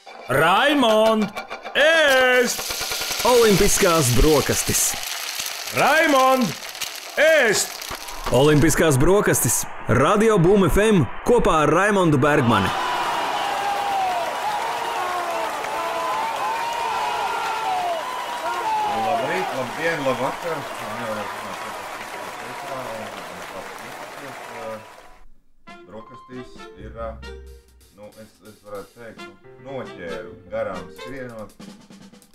Raimond, ēst! Olimpiskās brokastis. Raimond, ēst! Olimpiskās brokastis. Radio Boom FM kopā ar Raimondu Bergmani. Labrīt, labdien, labvakar. Brokastīs ir, es varētu teikt, noķēru garām skrienot.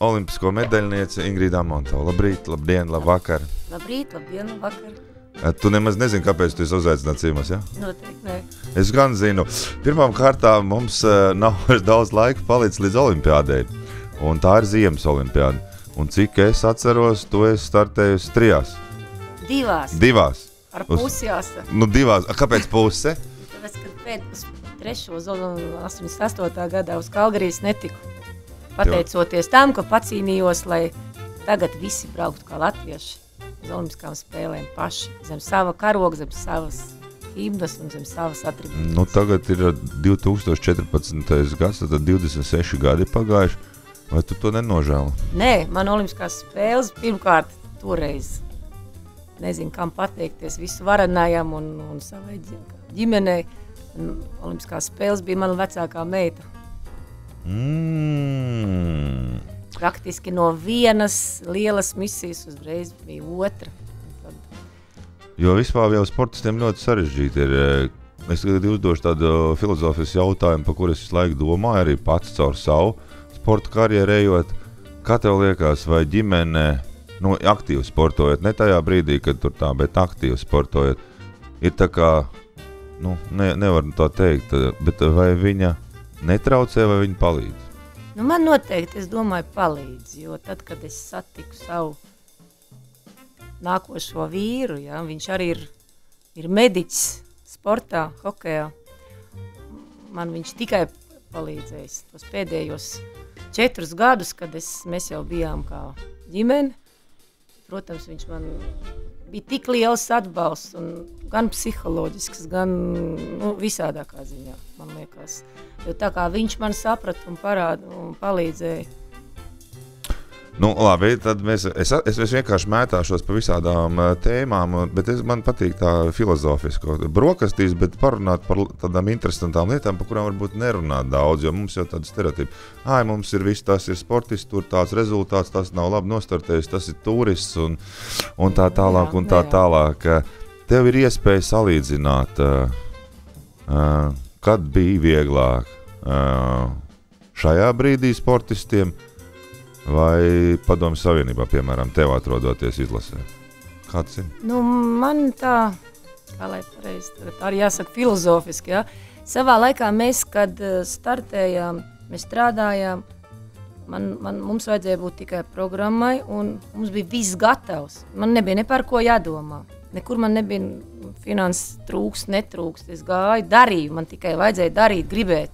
Olimpisko medaļniece Ingrīda Amontova. Labrīt, labdien, labvakar. Labrīt, labdien, labvakar. Tu nemaz nezini, kāpēc tu esi uzaicināts ciemos, ja? Noteikti nē. Es gan zinu. Pirmām kārtām mums nav vairs daudz laika palicis līdz olimpiādei. Un tā ir ziemas olimpiāda. Un cik es atceros, tu esi startējusi 3. Divās. Ar pusi jāsaka. 2. Kāpēc puse? Tāpēc, kad pēc 88. gadā uz Kalgarijas netiku. Pateicoties tam, ka pacīnījos, lai tagad visi brauktu kā latvieši uz olimpiskām spēlēm paši. Zem sava karoga, zem savas himnas un zem savas atribūtas. Tagad ir 2014. gads, tad 26 gadi pagājuši. Vai tu to nenožēli? Nē, man olimpiskās spēles pirmkārt toreiz. Nezinu, kam pateikties visu varenājam un savai ģimenei. Olimpiskās spēles bija mana vecākā meita. Praktiski no vienas lielas misijas uzreiz bija otra. Jo vispār jau sportistiem ļoti sarežģīti ir. Es tagad uzdošu tādu filozofijas jautājumu, par kur es visu laiku domāju, arī pats caur savu sporta karjeru ejot. Kā tev liekas, vai ģimene, aktīvi sportojot, ne tajā brīdī, kad tur tā, bet aktīvi sportojot, ir tā kā, nevar tā teikt, bet vai viņa netraucē vai viņa palīdz? Man noteikti, es domāju, palīdz, jo tad, kad es satiku savu nākošo vīru, ja, viņš arī ir mediķis sportā, hokejā, man viņš tikai palīdzējis tos pēdējos 4 gadus, kad mēs jau bijām kā ģimene. Protams, viņš man bija tik liels atbalsts, un gan psiholoģisks, gan visādākā ziņā, man liekas. Jo tā kā viņš man saprata un palīdzēja. Labi, tad es vienkārši mētāšos pa visādām tēmām, bet man patīk tā filozofisko brokastīs, bet parunāt par tādām interesantām lietām, par kurām varbūt nerunāt daudz, jo mums jau tāda stereotipa. Mums ir viss, tas ir sportists, tur tāds rezultāts, tas nav labi nostartējis, tas ir turists un tā tālāk un tā tālāk. Tev ir iespēja salīdzināt, kad bija vieglāk šajā brīdī sportistiem, vai Padomju Savienībā, piemēram, tev atrodoties izlasē? Kāds ir? Man tā, kā lai pareizi, tā arī jāsaka filozofiski, ja? Savā laikā mēs, kad startējām, mēs strādājām, mums vajadzēja būt tikai programmai, un mums bija viss gatavs. Man nebija ne par ko jādomā. Nekur man nebija finanses trūks, netrūks. Es gāju, darīju, man tikai vajadzēja darīt, gribēt.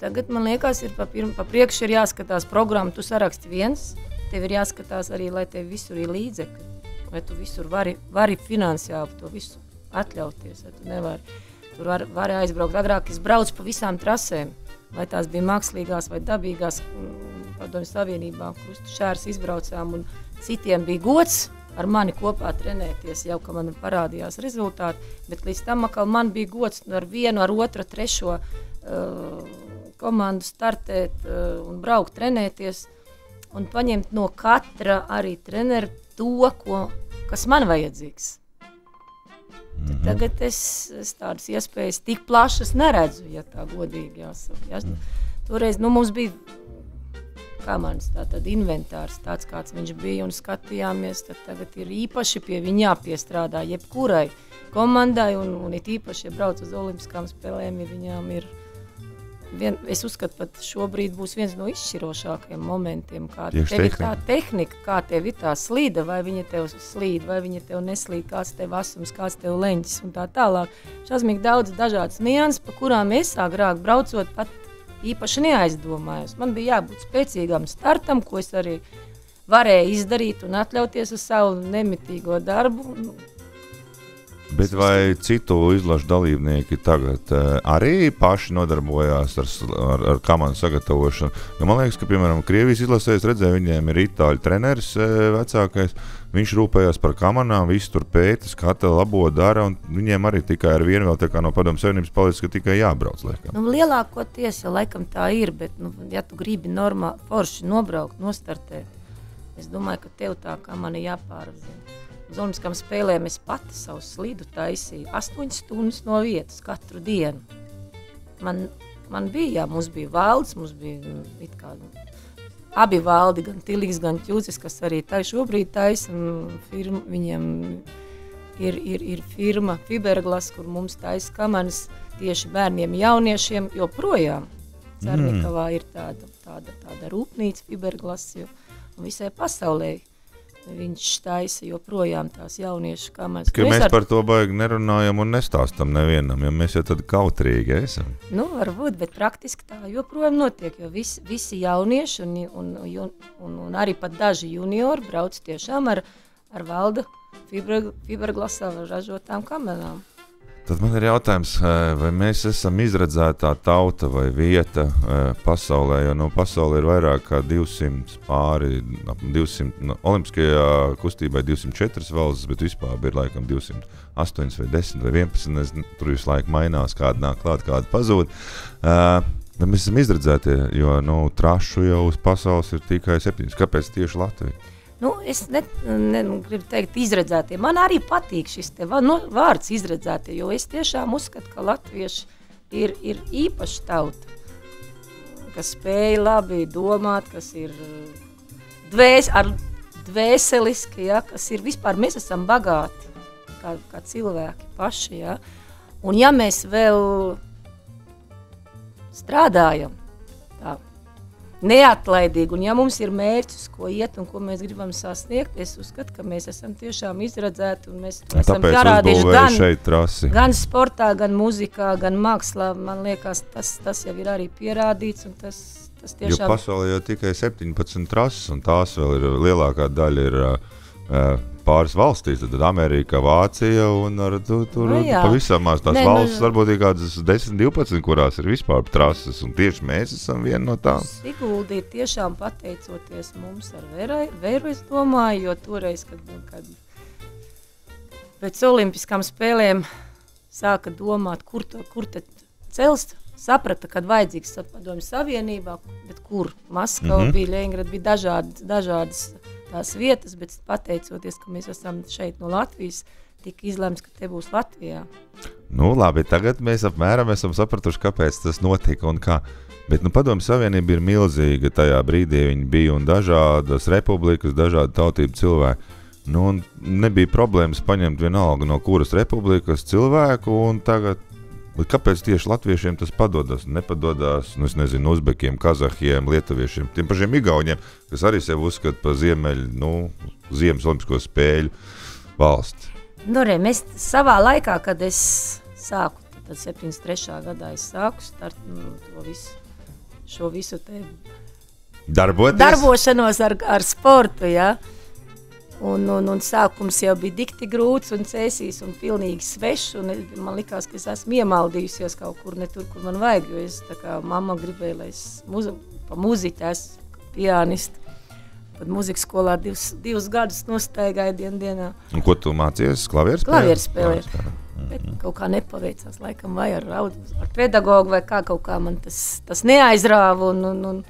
Tagad, man liekas, pa priekšu ir jāskatās programma, tu saraksti viens, tev ir jāskatās arī, lai tev visur ir līdzekļi, vai tu visur vari finansiāli to visu atļauties, vai tu nevari. Tur vari aizbraukt. Agrāk es braucu pa visām trasēm, vai tās bija mākslīgās vai dabīgās, Padomju Savienībā, krustu šērs izbraucām, un citiem bija gods ar mani kopā trenēties, jau ka man parādījās rezultāti, bet līdz tam atkal man bija gods ar vienu, ar otru, trešo komandu startēt un braukt trenēties un paņemt no katra arī trenera to, kas man vajadzīgs. Tagad es tādas iespējas tik plašas neredzu, ja tā godīgi jāsaka. Ja? Toreiz mums bija tātad inventārs tāds, kāds viņš bija, un skatījāmies, tad tagad ir īpaši pie viņa jāpiestrādā jebkurai komandai, un ir īpaši, ja brauc uz olimpiskām spēlēm, ja viņām ir es uzskatu, pat šobrīd būs viens no izšķirošākajiem momentiem, kā tev ir tā tehnika, kā tev ir tā slīda, vai viņa tev slīd, vai viņa tev neslīd, kāds tev asums, kāds tev leņķis un tā tālāk. Šausmīgi daudz dažādas nianses, pa kurām es agrāk braucot pat īpaši neaizdomājos. Man bija jābūt spēcīgam startam, ko es arī varēju izdarīt un atļauties uz savu nemitīgo darbu. Bet vai citu izlašu dalībnieki tagad arī paši nodarbojās ar kamanu sagatavošanu? Jo man liekas, ka, piemēram, Krievijas izlasēs redzēja, viņiem ir itāļu treneris vecākais, viņš rūpējās par kamanām, visu tur pētas, katra labo dara, un viņiem arī tikai ar vienu vēl tā kā no Padomju Savienības palicis, ka tikai jābrauc, laikam. Nu, lielākoties, ja laikam tā ir, bet, nu, ja tu gribi normāli forši nobraukt, nostartēt, es domāju, ka tev tā kamana jāpārzina. Uz olimpiskām spēlēm es pati savu slidu taisīju 8 stundas no vietas katru dienu. Man bija, mums bija valdes, mums bija it kā abi valdi, gan Tilīgs, gan Ķūcis, kas arī šobrīd taisa. Viņiem ir firma Fiberglas, kur mums taisa kamanas tieši bērniem, jauniešiem, joprojām. Cernikavā ir tāda rūpnīca Fiberglas, un visai pasaulē viņš taisa joprojām tās jauniešu kamanas. Mēs par to baigi nerunājam un nestāstam nevienam, jo mēs jau tad kautrīgi esam. Nu, varbūt, bet praktiski tā joprojām notiek, jo visi jaunieši un arī pat daži juniori brauc tiešām ar valda Fiberglasā ražotām kamanām. Tad man ir jautājums, vai mēs esam izredzētā tauta vai vieta pasaulē, jo no pasaulē ir vairāk kā 200 pāri, 200, olimpiskajā kustībā 204 valstis, bet vispār ir laikam 208 vai 10 vai 11, tur visu laiku mainās, kāda nāk klāt, kāda pazūd. Vai mēs esam izredzētie, jo trašu jau uz pasaules ir tikai 7, kāpēc tieši Latvija? Nu, es gribu teikt izredzētie. Man arī patīk šis vārds izredzētie, jo es tiešām uzskatu, ka latvieši ir īpaša tauta, kas spēja labi domāt, kas ir dvēseliski, ja, kas ir vispār, mēs esam bagāti kā cilvēki paši. Ja. Un ja mēs vēl strādājam tā, neatlaidīgi, un ja mums ir mērķis, ko iet un ko mēs gribam sasniegt, es uzskatu, ka mēs esam tiešām izredzēti, un mēs to esam parādījuši gan sportā, gan muzikā, gan mākslā. Man liekas, tas jau ir arī pierādīts, un tas tiešām... Jo pasaulē jau tikai 17 trases, un tās vēl ir lielākā daļa ir pāris valstīs, tad Amerika, Vācija, un tur pavisam maz tās valstis varbūt ir kādas 10-12, kurās ir vispār trases, un tieši mēs esam viena no tām. Siguldi ir tiešām pateicoties mums ar Vēru, es domāju, jo toreiz, kad pēc olimpiskām spēlēm sāka domāt, kur te celst, saprata, kad vajadzīgs Padomju Savienībā, bet kur? Maskava bija, Ļeņingrada bija dažādas tās vietas, bet pateicoties, ka mēs esam šeit no Latvijas, tika izlemts, ka te būs Latvijā. Nu, labi, tagad mēs apmēram esam sapratuši, kāpēc tas notika un kā. Bet, Padomju Savienība ir milzīga tajā brīdī, viņi bija un dažādas republikas, dažādi tautību cilvēki. Un nebija problēmas paņemt vienalga no kuras republikas cilvēku, un tagad, kāpēc tieši latviešiem tas padodas? Nepadodās, es nezinu, uzbekiem, kazahiem, lietuviešiem, tiem pašiem igauņiem, kas arī sev uzskata par Ziemas olimpisko spēļu valsti. Mēs savā laikā, kad es sāku, tad 73. gadā es sāku šo visu te darbošanos ar sportu, ja. Un sākums jau bija dikti grūts un cēsīs un pilnīgi svešs, un man likās, ka es esmu iemaldījusies kaut kur, ne tur, kur man vajag, jo es tā kā mamma gribēja, lai es pa muziķi esmu pianisti. Pat muzikas skolā divus gadus nostaigāju dienā. Un ko tu mācījies? Klavieru spēlēt? Klavieru spēlēt. Bet kaut kā nepaveicās, laikam vai ar pedagogu vai kaut kā man tas neaizrāva un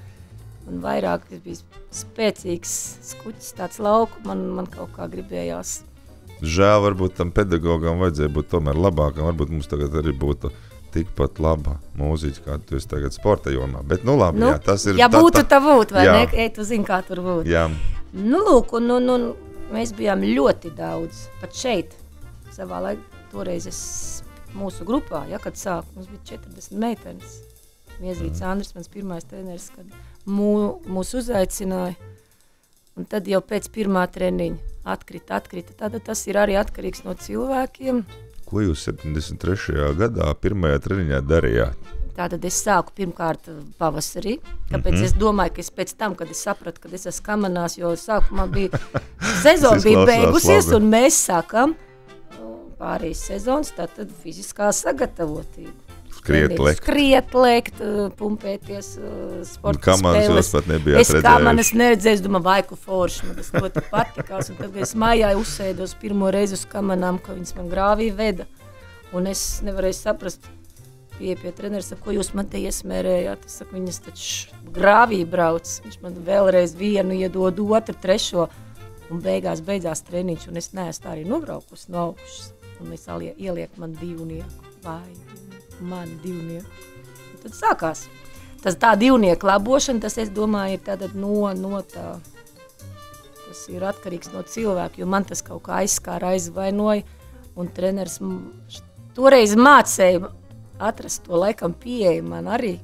vairāk bija spēcīgs skuķis, tāds lauku, man kaut kā gribējās. Žēl, varbūt tam pedagogam vajadzēja būt tomēr labākam, varbūt mums tagad arī būtu tikpat laba mūziķa, kā tu esi tagad sporta jomā. Bet, labi, jā, tas ir... Ja būtu, tā būtu, vai ne? Tu zini, kā tur būtu. Jā. Lūk, un mēs bijām ļoti daudz, pat šeit, savā laikā, toreiz mūsu grupā, kad sāku, mums bija 40 meitenes. Miezīts Andris, mans pirmais treneris, kad mūs uzaicināja, un tad jau pēc pirmā treniņa atkrita. Tātad tas ir arī atkarīgs no cilvēkiem. Ko jūs 73. gadā pirmajā treniņā darījāt? Tātad es sāku pirmkārt pavasarī, kāpēc es domāju, ka es pēc tam, kad es sapratu, kad es esmu kamanās, jo sākumā bija sezona bija beigusies, un mēs sākam pārējais sezons, tātad fiziskā sagatavotība. Skriet, lekt, pumpēties, sporta kamanas spēles. jūs pat nebijāt redzējuši. Es kamanas neredzēju, domāju, vaiku forši, man tas ļoti patikās. Un tad es mājā uzsēdos pirmo reizi uz kamanām, ka viņas man grāvī veda. Un es nevarēju saprast, pie treneris, ko jūs man te iesmērējāt. Es saku, viņas taču grāvī brauc. Viņš man vēlreiz vienu iedod, otru, trešo. Un beidzās treniņš, un es neesmu tā arī nobraukus no augšas. Un es ielieku man divnieku. Vai man divnieku. Un tad sākās. Tā divnieku labošana, tas, es domāju, ir tātad no tā. Tas ir atkarīgs no cilvēka, jo man tas kaut kā aizskāra, aizvainoja. Un treneris toreiz mācēja atrast to laikam pieeju man arī.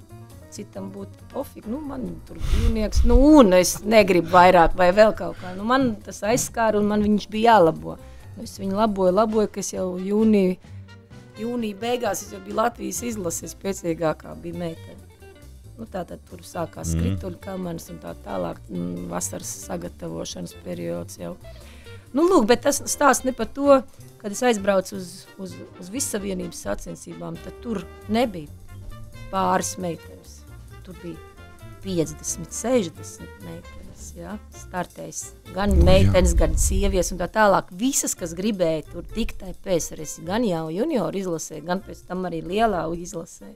Citam būtu pofīgi, man tur divnieks, un es negribu vairāk vai vēl kaut kā. Man tas aizskāra un man viņš bija jālabo. Es viņu laboju, ka es jau jūnija beigās es jau biju Latvijas izlases spēcīgākā bija meitene. Tātad tur sākās skrituļu kamanas un tā tālāk vasaras sagatavošanas periods jau. Lūk, bet tas stāsts ne par to, kad es aizbraucu uz Vissavienības sacensībām, tad tur nebija pāris meitenes. Tur bija 50, 60 meitenes, startējis gan meitenes, gan sievietes un tā tālāk. Visas, kas gribēja tur tikt tai PSRS, gan jau junioru izlasē, gan pēc tam arī lielā izlasē.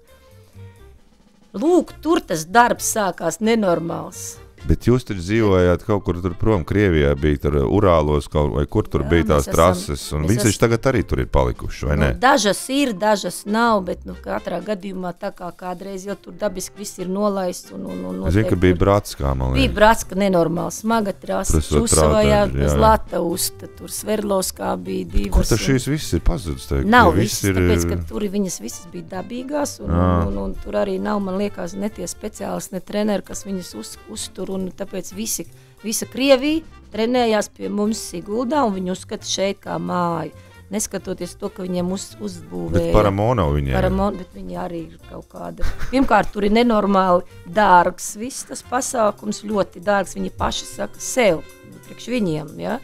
Lūk, tur tas darbs sākās nenormāls. Bet jūs taču dzīvojāt kaut kur tur prom, Krievijā bija tur Urālos vai kur tur bija tās trases, un visi tagad arī tur ir palikuši, vai ne? Dažas ir, dažas nav, bet katrā gadījumā tā kā kādreiz jau tur dabiski viss ir nolaists. Es zinu, ka bija Bratskā, man liekas. Bija Bratska nenormāli smaga trasa, Čusavajā, Zlatausta, tur Sverdlovskā bija divas. Kur tad šīs visas ir pazudus? Nav visas, tāpēc, ka tur viņas visas bija dabīgās, un tur arī nav, man liekas, ne tie speciālisti, ne treneri, kas viņas uztur. Un tāpēc visa Krievija trenējās pie mums Siguldā, un viņi uzskata šeit kā māju. Neskatoties to, ka viņiem uzbūvēja. Bet Paramonov viņiem. Bet viņi arī ir kaut kāda. Pirmkārt, tur ir nenormāli dārgs. Viss tas pasākums ļoti dārgs. Viņi paši saka sev, priekš viņiem. Ja?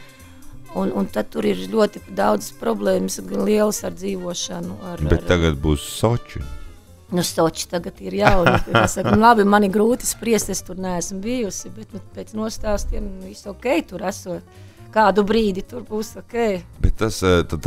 Un tad tur ir ļoti daudz problēmas, gan lielas ar dzīvošanu. Bet tagad būs Soči. Soči tagad ir jauni. Labi, man ir grūti spriest, es tur neesmu bijusi, bet pēc nostāstiem viss ok, tur esot. Kādu brīdi tur būs ok. Bet tas, tad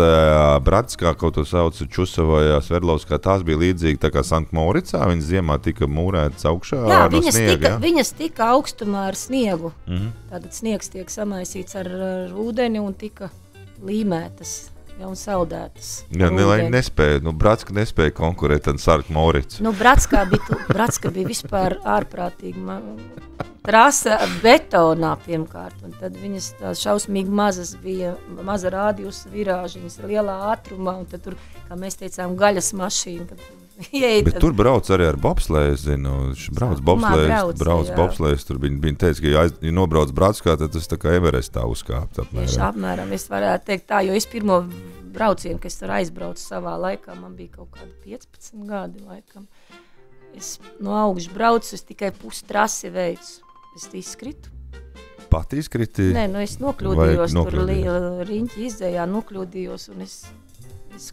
Bratskā, kaut to sauc Čusavajā, Sverdlovskā, tās bija līdzīgi tā kā Sankt-Mauricā, viņas ziemā tika mūrētas augšā no sniega, viņas tika augstumā ar sniegu. Tātad sniegs tiek samaisīts ar ūdeni un tika līmētas. Un saldētas. Jā, nespēja, Bratska nespēja konkurēt ar Sankt-Mauricu. Bratska bija vispār ārprātīgi trasa betonā pirmkārt, un tad viņas tās šausmīgi mazas bija, maza rādījusa virāži, viņas lielā ātrumā, un tad tur, kā mēs teicām, gaļas mašīna, kad Bet tur brauc arī ar bobslēju, es zinu, brauc bobslējas, tur viņi teica, ka ja nobrauc Bratskā, tad tas tā kā Everestā uzkāpt apmēram. Tieši apmēram, es varētu teikt tā, jo es pirmo braucienu, kas tur aizbraucu savā laikā, man bija kaut kādi 15 gadi laikam. Es no augšu braucu, es tikai pustrasi veicu, es izskritu. Pat izkriti? Nē, es nokļūdījos, tur riņķi izējā, nokļūdījos, un es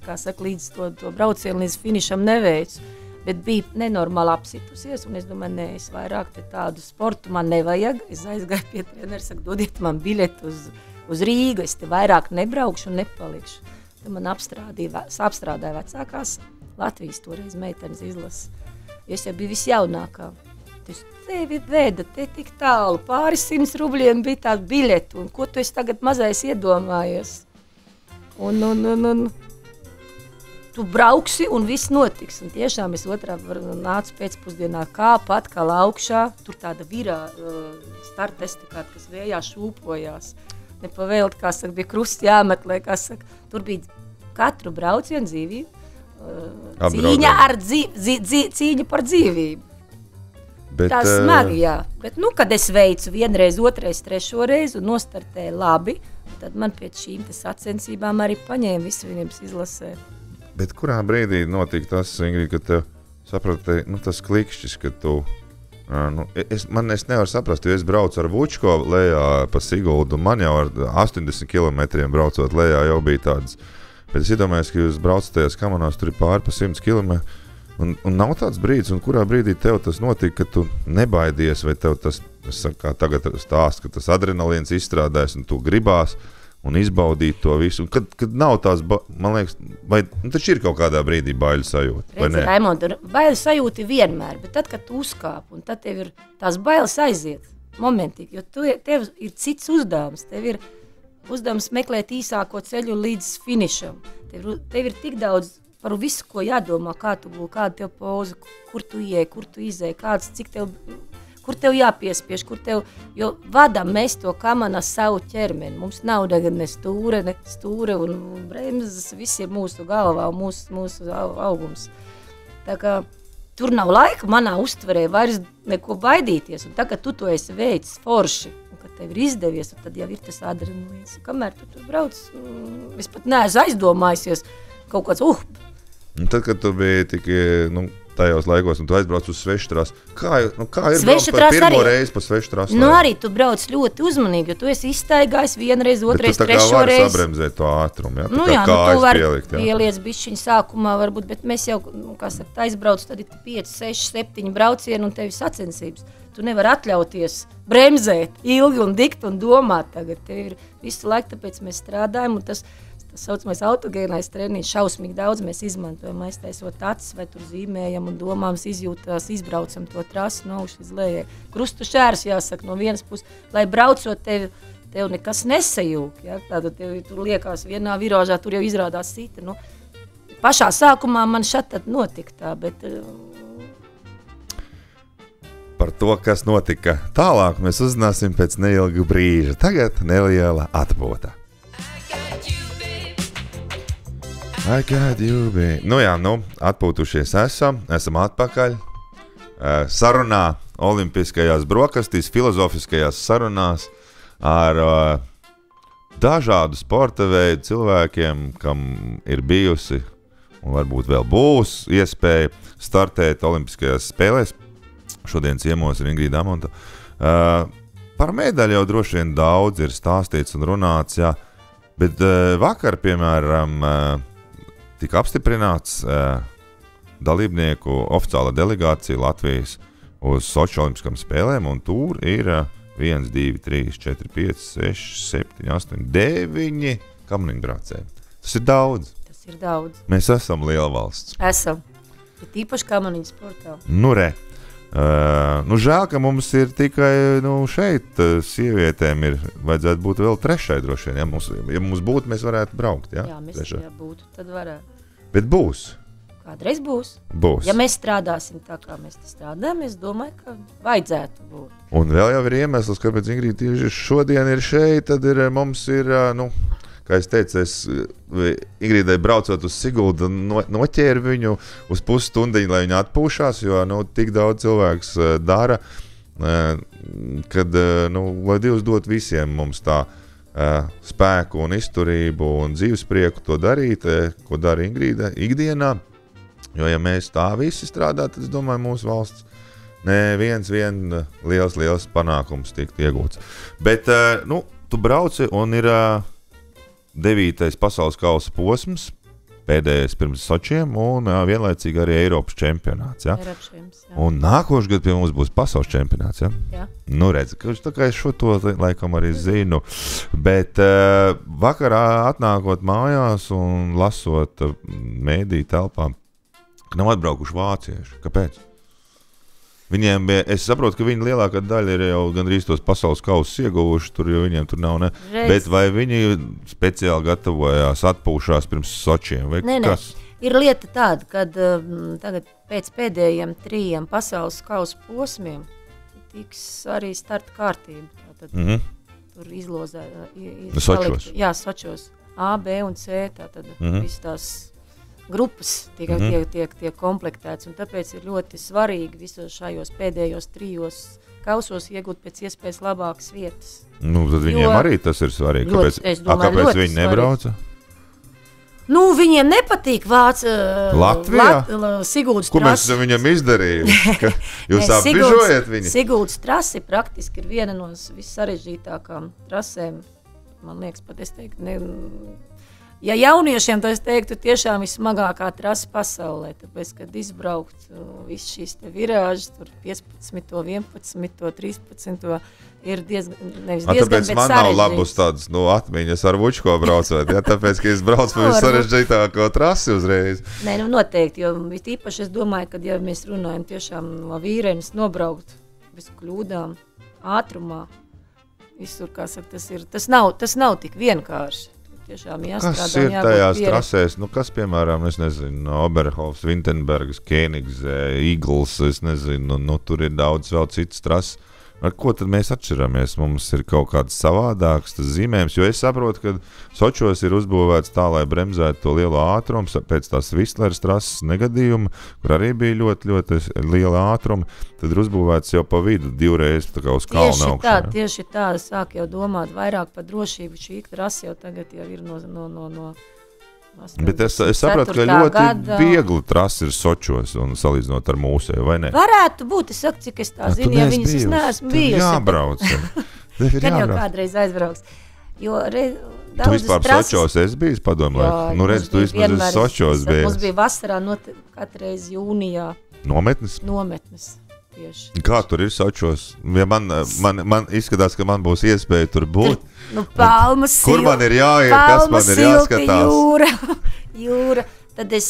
kā saka, līdz to braucienu līdz finišam neveicu, bet bija nenormāli apsitusies, un es domāju, nē, es vairāk te tādu sportu man nevajag, es aizgāju pie trenera, saku, dodiet man biļeti uz Rīgu, es te vairāk nebraukšu un nepalikšu. Tad man apstrādāja vecākās Latvijas toreiz meitenes izlases, jo es jau biju visjaunākā. Es tevi veda, te tik tālu, pāris 100 rubļiem bija tāda biļeta, un ko tu esi tagad mazais iedomājies? Un tu brauksi un viss notiks. Un tiešām es otrā nācu pēcpusdienā kāpu atkal augšā. Tur tāda virā starta estakāta, kas vējā šūpojās. Nepavēlt, kā saka, bija krusti jāmeklē, kā saka. Tur bija katru braucienu dzīvību. Cīņa par dzīvību. Bet, tā smagi, jā. Bet, kad es veicu vienreiz, otrais, trešo reizi un nostartēju labi, tad man pēc šīm sacensībām arī paņēma Vissavienības izlasē. Bet kurā brīdī notika tas, Ingrid, ka tev saprati, tas klikšķis, ka tu, es nevaru saprast, jo es braucu ar Vučko lejā pa Siguldu, man jau ar 80 kilometriem braucot lejā jau bija tādas Bet es iedomājos, ka jūs braucat tajās kamanās, tur ir pāri pa 100 km. Un nav tāds brīdis, un kurā brīdī tev tas notika, ka tu nebaidies, vai tev tas, kā tagad stāst, ka tas adrenalīns izstrādājas, un tu gribās un izbaudīt to visu. Un kad nav tās, man liekas, vai taču ir kaut kādā brīdī baiļu sajūta, vai ne? Raimond, baiļu sajūta ir vienmēr, bet tad, kad tu uzkāp, un tad tev ir tās bailes aiziet momentīgi, jo tev ir cits uzdevums, tev ir uzdevums meklēt īsāko ceļu līdz finišam. Tev ir tik daudz par visu, ko jādomā, kā tu guli, kāda tev poza, kur tu ieej, kur tu izēji, kur tev jāpiespiež, jo vadam mēs to kamana savu ķermeni. Mums nav tagad ne stūre un bremzes, viss ir mūsu galvā un mūsu augums. Tā kā tur nav laika manā uztverē vairs neko baidīties, un tā, kad tu to esi veicis forši, un kad tev ir izdevies, tad jau ir tas adrenalīns. Kamēr tu tur brauc, es pat neesmu aizdomājusies kaut kāds, Un tad, kad tu biji tik, tajos laikos, un tu aizbrauc uz sveštrasu, kā ir braukt par pirmo reizi pa sveštrasu? Arī tu brauc ļoti uzmanīgi, jo tu esi izstaigājis vienreiz, otrais, trešo reizi. Bet tu tā kā vari sabremzēt to ātrumu, ja? Tu vari pieliec bišķiņu sākumā varbūt, bet mēs jau, aizbrauc, tad ir 5, 6, 7 braucieni un tev ir sacensības. Tu nevar atļauties bremzēt ilgi un dikt un domāt tagad. Tev ir visu laiku, tāpēc mēs strādājam, un tas saucamais autogēnais treniņš, šausmīgi daudz mēs izmantojam, aiztaisot acis vai tur zīmējam un domāms izjūtās, izbraucam to trasi no augšas līdz lejai. Krustu šērs jāsaka no vienas puses, lai braucot tev nekas nesajūk, ja? Tātad tev tur liekas vienā virāžā, tur jau izrādās cita. Pašā sākumā man šatad notika tā, bet... Par to, kas notika tālāk, mēs uzzināsim pēc neilga brīža. Tagad neliela atpūta. I got you, baby. Atpūtušies esam atpakaļ. Sarunā olimpiskajās brokastīs, filozofiskajās sarunās ar dažādu sporta veidu cilvēkiem, kam ir bijusi un varbūt vēl būs iespēja startēt olimpiskajās spēlēs. Šodien ciemos ir Ingrīda Amonta. Par medaļu jau droši vien daudz ir stāstīts un runāts, jā. Bet vakar, piemēram, tika apstiprināts dalībnieku oficiāla delegācija Latvijas uz Soči olimpiskām spēlēm, un tur ir 1, 2, 3, 4, 5, 6, 7, 8, 9 kamaniņbraucēji. Tas ir daudz. Mēs esam liela valsts. Esam. Bet īpaši kamaniņu sportā. Žēl, ka mums ir tikai šeit sievietēm vajadzētu būt vēl trešai droši vien. Ja mums būtu, mēs varētu braukt. Ja? Jā, mēs būtu, tad varētu. Bet būs. Kādreiz būs. Būs. Ja mēs strādāsim tā, kā mēs strādājam, es domāju, ka vajadzētu būt. Un vēl jau ir iemesls, kāpēc Ingrīda tieši šodien ir šeit, tad mums ir, kā es teicu, Ingrīdai braucot uz Siguldu, noķēru viņu uz pusstundiņu, lai viņa atpūšās, jo tik daudz cilvēks dara, kad lai Dievs dot visiem mums tā spēku un izturību un dzīvesprieku to darīt, ko dara Ingrīda ikdienā. Jo, ja mēs tā visi strādāt, tad es domāju, mūsu valsts viens liels panākums tiktu iegūts. Bet, tu brauci un ir 9. pasaules kausa posms, pēdējais pirms Sočiem un vienlaicīgi arī Eiropas čempionāts. Ja? Un nākošais gads pie mums būs pasaules čempionāts. Ja? Jā. Redz, tā kā es šo to laikam arī zinu. Bet vakarā atnākot mājās un lasot mēdīju telpām, ka nav atbraukuši vācieši. Kāpēc? Viņiem bija, es saprotu, ka viņi lielākā daļa ir jau gandrīz tos pasaules kausus ieguvuši, jo viņiem tur nav ne. Bet vai viņi speciāli gatavojās, atpūšās pirms Sočiem? Vai kas? Ir lieta tāda, kad tagad pēc pēdējiem 3 pasaules kausu posmiem tiks arī starta kārtība. Tātad tur izlozē. Sočos? Jā, Sočos. A, B un C, tātad viss tās grupas tiek komplektēts, un tāpēc ir ļoti svarīgi visos šajos pēdējos 3 kausos iegūt pēc iespējas labākas vietas. Tad viņiem arī tas ir svarīgi. Kāpēc viņi nebrauca? Viņiem nepatīk Latvijā? Siguldas trasi. Ko mēs viņam izdarījām? Jūs apbižojat viņu? Siguldas trasi praktiski ir viena no vissarežģītākām trasēm. Man liekas, pat es teiktu, Ja jauniešiem to es teiktu tiešām vismagākā trasa pasaulē, tāpēc, kad izbraukt viss šīs te virāžas, tur 15, 11, 13, ir nevis diezgan, tāpēc man nav labus tādus, atmiņas ar Vučko braucot, ja, tāpēc, ka es braucu pa sarežģītāko trasi uzreiz. Nē, noteikti, jo īpaši es domāju, ka, ja mēs runājam tiešām no Vīrenes nobraukt bez kļūdām, ātrumā, visur, kā saka, tas nav tik vienkārši. Tiešām jāstrādā, kas ir tajās trasēs, kas, piemēram, es nezinu, Oberhofs, Vintenbergs, Kēnigs, Eagles, es nezinu, tur ir daudz vēl citas trases. Ar ko tad mēs atšķiramies? Mums ir kaut kāds savādāks tas zīmējums, jo es saprotu, ka Sočos ir uzbūvēts tā, lai bremzētu to lielo ātrumu pēc tās Visleras trases negadījuma, kur arī bija ļoti, ļoti liela ātruma, tad ir uzbūvēts jau pa vidu divreiz tā kā uz kalna augšā. Tieši tā, sāk jau domāt vairāk par drošību, šī trasa jau tagad jau ir no Bet es sapratu, ka ļoti viegli trasi ir Sočos un salīdzinot ar mūsēju, vai ne? Varētu būt, es saku, cik es tā zinu, ja viņas es neesmu bijusi. Jābrauc. Kad jau kādreiz aizbrauks. Jo tu vispār Sočos esi bijis, padomu laiku? Redz, tu vismaz esi Sočos bijis. Mums bija vasarā katreiz jūnijā. Nometnes? Nometnes. Tieši. Kā tur ir Sočos? Ja man izskatās, ka man būs iespēja tur būt. Palmas kur man ir jāiet, kas man ir jāskatās? Jūra. Tad es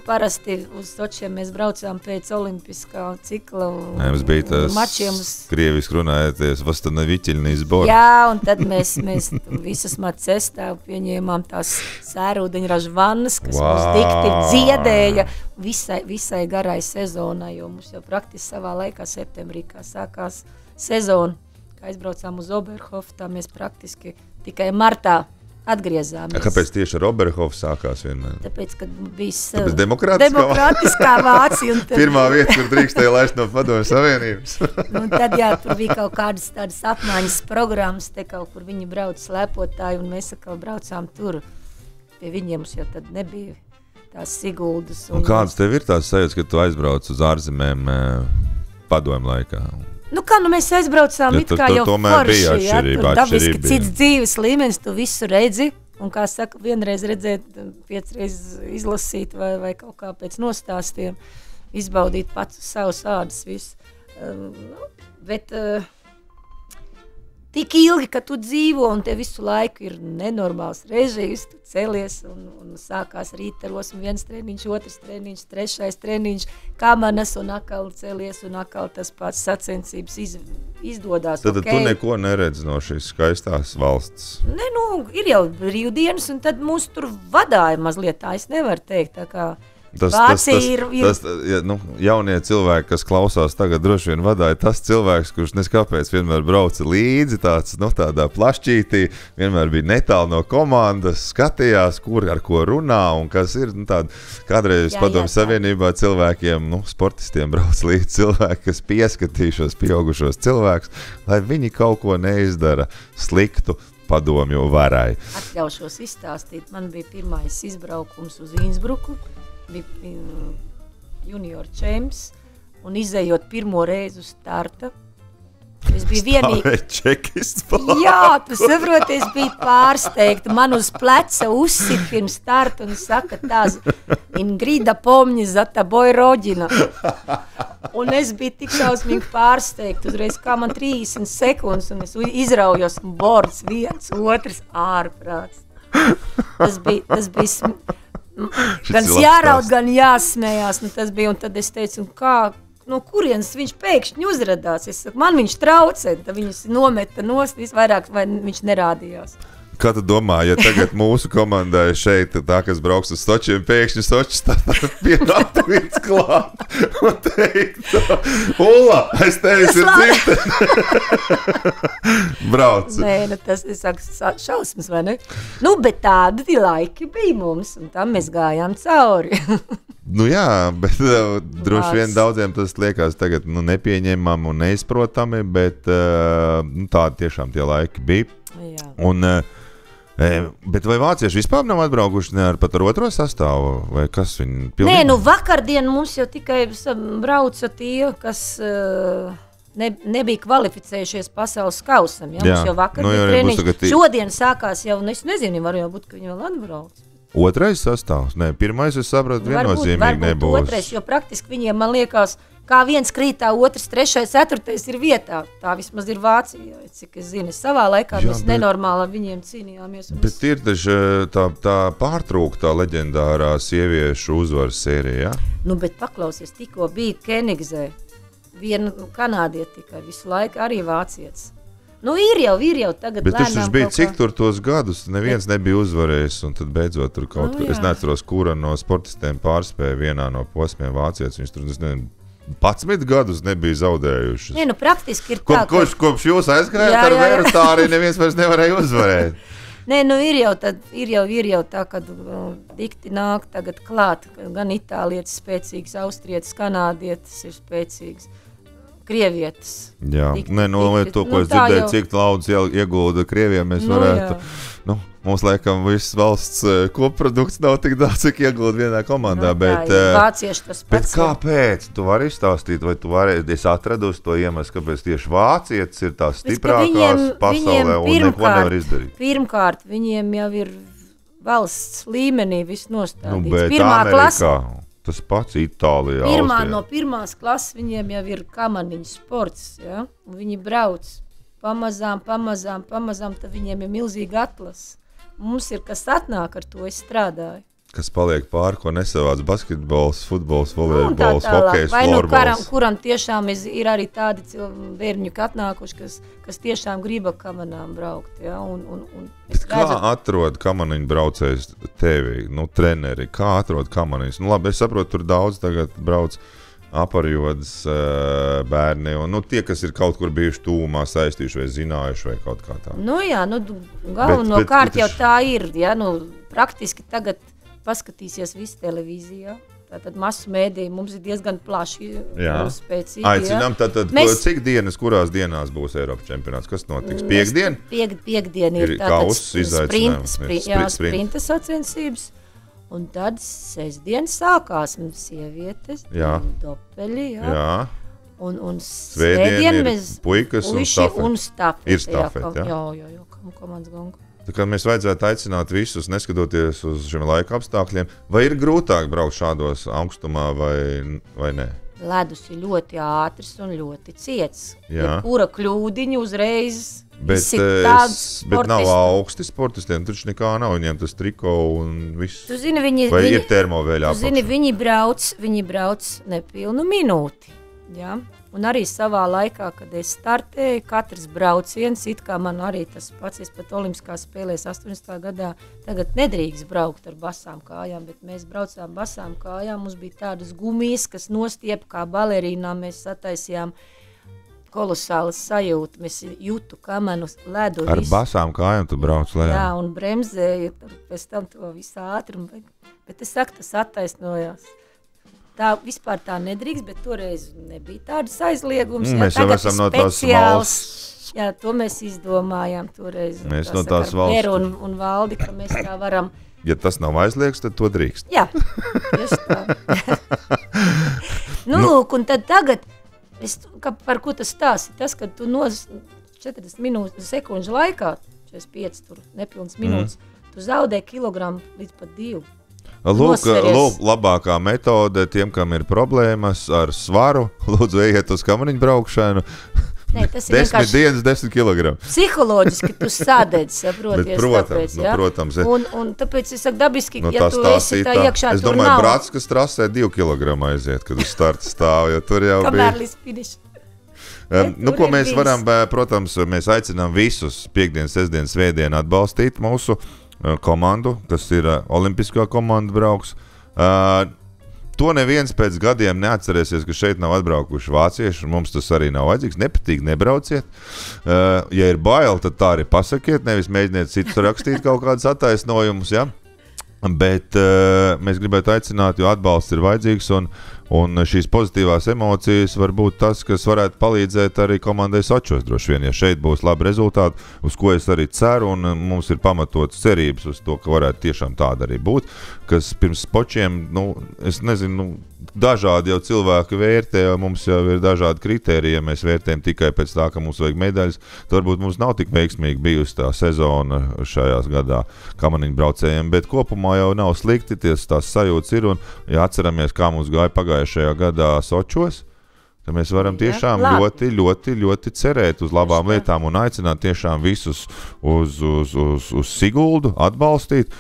parasti uz Sočiem mēs braucām pēc olimpiskā cikla mums bija tas mačiem. Krieviski runājoties, Vastaneviķiļnī zbor. Jā, un tad mēs visas cestā pieņēmām tās sērūdeņražu vannas, kas mums dikti dziedēja visai garai sezonai, jo mums jau praktiski savā laikā septembrī, kā sākās sezona, kā aizbraucām uz Oberhofu, tā mēs praktiski tikai martā atgriezāmies. Kāpēc tieši ar Oberhofu sākās vienmēr? Tāpēc, kad bija demokrātiskā Vācija. Pirmā vieta, kur drīkstēja laist no Padomju Savienības. Tad jā, tur bija kaut kādas tādas apmaiņas programmas, te kaut kur viņi brauc slepotāji, un mēs atkal braucām tur. Pie viņiem mums jau tad nebija tās Siguldas. Un kādas tev ir tās sajūtas, kad tu aizbrauc uz ārzemēm Padomju laikā? Mēs aizbraucām it kā jau forši, tur dabiski cits dzīves līmenis, tu visu redzi, un kā saka, vienreiz redzēt, 5 reizes izlasīt vai kaut kā pēc nostāstiem, izbaudīt pats uz savus ādas visu. Bet tik ilgi, ka tu dzīvo, un te visu laiku ir nenormāls režīms, tu celies, un sākās rītaros, un viens treniņš, otrs treniņš, trešais treniņš, kamanas, un atkal celies, un atkal tas pats sacensības izdodās. Tad tu neko neredz no šīs skaistās valsts? Ir jau brīvdienas, un tad mūs tur vadāja mazliet, tā es nevaru teikt, tā kā jaunie cilvēki, kas klausās tagad droši vien vadāja tas cilvēks, kurš neskāpēc vienmēr brauca līdzi, tādā plašķītī, vienmēr bija netālu no komandas, skatījās, kur ar ko runā un kas ir. Kādreiz Padomju Savienībā cilvēkiem, sportistiem brauc līdzi cilvēki, kas pieskatīšos pieaugušos cilvēkus, lai viņi kaut ko neizdara sliktu padomju varai. Atļaušos izstāstīt, man bija pirmais izbraukums uz Innsbruku. Bija junior čemps, un izējot pirmo reizi uz starta. Es biju vienīgi. Jā, tu saproti, es biju pārsteigta. Man uz pleca uzsit pirms starta un saka tās Ingrida pomņi za taboj rodina. Un es biju tik šausmīgi pārsteigta. Uzreiz kā man 30 sekundes, un es izraujos un bords viens, otrs ārprāts. Tas bija gan jāraud, gan jāsmējās, tas bija, un tad es teicu, no kurienes viņš pēkšņi uzradās, es saku, man viņš traucē, tad viņus nometa nost, visvairāk, vai viņš nerādījās. Kā tu domā, ja tagad mūsu komandai šeit, tā, kas brauks uz Sočiem, pēkšņi Sočis pienāktu viens klāt un teikt, Ulla, aiz tevis ir dzimtene. Brauc. Nē, tas ir šausmas, vai ne? Bet tādi laiki bija mums, un tam mēs gājām cauri. Jā, bet droši vien daudziem tas liekas tagad nepieņemami un neizprotami, bet tādi tiešām tie laiki bija. Jā. Bet vai vācieši vispār nav atbraukuši pat ar otro sastāvu, vai kas viņi pilnīgi? Nē, vakardien mums jau tikai brauca tie, kas nebija kvalificējušies pasaules kausam. Ja? Mums jau vakar bija treniņš. Šodien sākās jau, es nezinu, var jau būt, ka viņi vēl atbrauc. Otrais sastāvs? Nē, pirmais, es sapratu, viennozīmīgi nebūs. Otrais, jo praktiski viņiem, man liekas, kā viens krītā, otrs, trešais, ceturtais ir vietā. Tā vismaz ir Vācijā, cik es zinu. Savā laikā mēs nenormāli ar viņiem cīnījāmies. Bet ir taču tā pārtrūktā leģendārā sieviešu uzvaras sērija, ja? Nu, bet paklausies, tikko bija Kenigzē. Viena kanādieta tikai visu laiku arī vācietis. Nu, ir jau tagad bet lēnām. Bet tas bija cik tur tos gadus, neviens nebija uzvarējis, un tad beidzot tur kaut ko. Es neatceros, kura no sportistiem pārspēja vienā no posmiem vācietis. Viņš tur, 11 gadus nebija zaudējuši. Nu, praktiski ir tā, kopš jūs aizgājāt ar vēru, tā arī neviens vairs nevarēja uzvarēt. Nē, nu ir jau tā, kad dikti nāk tagad klāt, gan itālietis spēcīgs, austrietis, kanādietis ir spēcīgs. Krievietis. Jā, to, ko es dzirdēju, cik daudz iegulda Krievijam, mēs varētu, mums laikam viss valsts koprodukts nav tik daudz, cik iegulda vienā komandā, bet vācieši tas pats. Bet kāpēc? Tu vari izstāstīt, vai tu vari, es atradu uz to iemeslu, kāpēc tieši vācietis ir tās stiprākās pasaulē un neko nevar izdarīt? Pirmkārt, viņiem jau ir valsts līmenī viss nostādīts. Bet Pirmā klasa. Tas pats Itālijā. No pirmās klases viņiem jau ir kamaniņu sports, ja? Un viņi brauc pamazām, tad viņiem ir milzīga atlase. Mums ir, kas atnāk ar to, es strādāju. Kas paliek pāri, ko nesavāc basketbols, futbols, volejbols, hokejs, florbols. Kuram tiešām ir arī tādi bērņu atnākuši, kas tiešām griba kamanām braukt. Ja? Bet kā atrod kamaniņu braucējs tevi, treneri? Kā atrod kamaniņus? Labi, es saprotu, tur daudz tagad brauc aparjodas bērni, un tie, kas ir kaut kur bijuši tūmā saistījuši vai zinājuši vai kaut kā tā. Galvenokārt jau tā ir, ja? Praktiski tagad paskatīsies visu televīzijā. Tātad masu mēdī mums ir diezgan plaši spēcīgi. Aicinām, cik dienas, kurās dienās būs Eiropas čempionāts? Kas notiks? Piekdien? Piekdien ir sprinta sacensības. Un tad sestdien sākās sievietes, dopeļi. Jā. Un svētdien mēs puikas un stafeti. Ir stafeti, jā, komandas gonga. Tā kā mēs vajadzētu aicināt visus, neskatoties uz šiem laika apstākļiem, vai ir grūtāk braukt šādos augstumā vai ne? Ledus ir ļoti ātrs un ļoti ciets. Kura kļūdiņa uzreiz bet nav augsti sportistiem, taču nekā nav, viņiem tas triko un viss. Tu zini, ir termovēļā apakšā? Tu zini, viņi brauc nepilnu minūti. Ja? Un arī savā laikā, kad es startēju, katrs brauciens, it kā man arī tas pats, es pat olimpiskās spēlēs 80. gadā, tagad nedrīkst braukt ar basām kājām, bet mēs braucām basām kājām, mums bija tādas gumijas, kas nostiep kā balerīnā, mēs sataisījām kolosālas sajūta, mēs jūtu kamenu, ledu. Ar basām kājām tu brauc lejā? Jā, un bremzēju, pēc tam to visu ātrumu, bet es saku, tas attaisnojās. Tā vispār tā nedrīkst, bet toreiz nebija tādas aizliegums. Mēs jau esam no tās valsts. Jā, to mēs izdomājām toreiz. Mēs no tās valsts. Peru un Valdi, ka mēs tā varam. Ja tas nav aizliegts, tad to drīkst. Jā, tieši tā. Lūk, un tad tagad, par ko tas stāsti? Tas, kad tu 40 sekundžu laikā, 45 tur nepilnas minūtes, tu zaudē kilogramu līdz pat 2. Lūk, labākā metode tiem, kam ir problēmas ar svaru, lūdzu ejiet uz kamaniņu braukšanu. Nē, tas ir 10 dienas, 10 kilogramu. Psiholoģiski tu sādēdz, saproties. Protams, tāpēc, protams. Un tāpēc es saku dabiski, ja tu esi tā iekšā, es domāju, brats, kas trasē 2 kilogramu aiziet, kad uz starta stāv, jo tur jau bija. Kamēr līdz finišu. Ko mēs varam, protams, mēs aicinām visus piekdienas, sestdienas, svētdien atbalstīt mūsu komandu, kas ir olimpiskā komanda brauks. To neviens pēc gadiem neatcerēsies, ka šeit nav atbraukuši vācieši, un mums tas arī nav vajadzīgs. Nepatīk, nebrauciet. Ja ir bail, tad tā arī pasakiet, nevis mēģiniet citus rakstīt kaut kādus attaisnojumus, ja? Bet mēs gribētu aicināt, jo atbalsts ir vajadzīgs, Un šīs pozitīvās emocijas var būt tas, kas varētu palīdzēt arī komandai Sočos droši vien, ja šeit būs labi rezultāti, uz ko es arī ceru, un mums ir pamatotas cerības uz to, ka varētu tiešām tāda arī būt, kas pirms Sočiem, es nezinu, dažādi jau cilvēki vērtē, mums jau ir dažādi kritēriji, ja mēs vērtējam tikai pēc tā, ka mums vajag medaļas, tad varbūt mums nav tik veiksmīgi bijusi tā sezona šajās gadā kamaniņu braucējiem, bet kopumā jau nav slikti, tās sajūtas ir, un ja atceramies, kā mums gāja pagājušajā gadā Sočos, tad mēs varam tiešām ļoti cerēt uz labām lietām un aicināt tiešām visus uz Siguldu atbalstīt.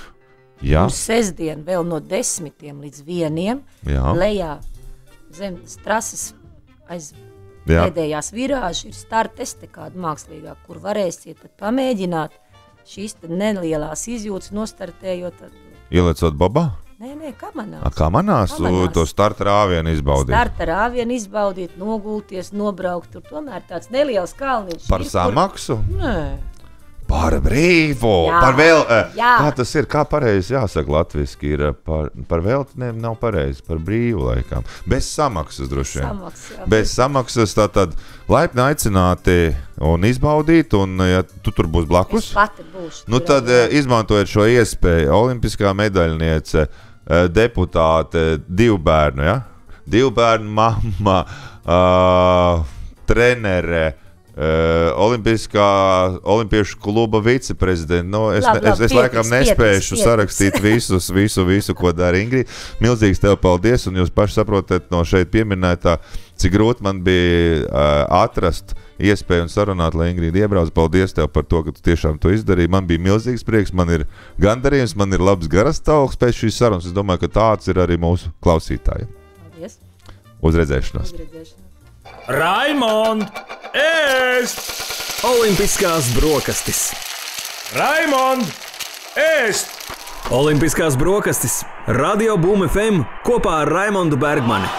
Jā. Uz sestdien vēl no 10 līdz 1 lejā zem trases aiz pēdējās virāžas ir starteste kāda mākslīgā, kur varēsiet pamēģināt šīs nelielās izjūtas nostartējot. Ielecot bobā? Nē, kamanās. Kamanās? To starta rāvienu izbaudīt? Starta rāvienu izbaudīt, nogulties, nobraukt. Tur tomēr tāds neliels kalniņš. Par samaksu? Nē. Par brīvu, par vēl, kā tas ir, kā pareizi jāsaka latviski, ir par velti, nav pareizi, par brīvu laikam. Bez samaksas droši vien. Bez samaksas, tātad laipni aicināti un izbaudīt, un ja tu tur būs blakus, tad izmantojiet šo iespēju. Olimpiskā medaļniece, deputāte, 2 bērnu, 2 bērnu mamma, trenere, Olimpiešu kluba viceprezidenta. Es laikam nespēšu sarakstīt visu, ko dara Ingrid. Milzīgs tev paldies, un jūs paši saprotat no šeit pieminētā, cik grūti man bija atrast iespēju un sarunāt, lai Ingrid iebrauc. Paldies tev par to, ka tu tiešām to izdarīji. Man bija milzīgs prieks, man ir gandarījums, man ir labs garastāvoklis pēc šīs sarunas. Es domāju, ka tāds ir arī mūsu klausītājiem. Paldies. Uz redzēšanos. Raimond, ēst! Olimpiskās brokastis. Raimond, ēst! Olimpiskās brokastis. Radio Boom FM kopā ar Raimondu Bergmani.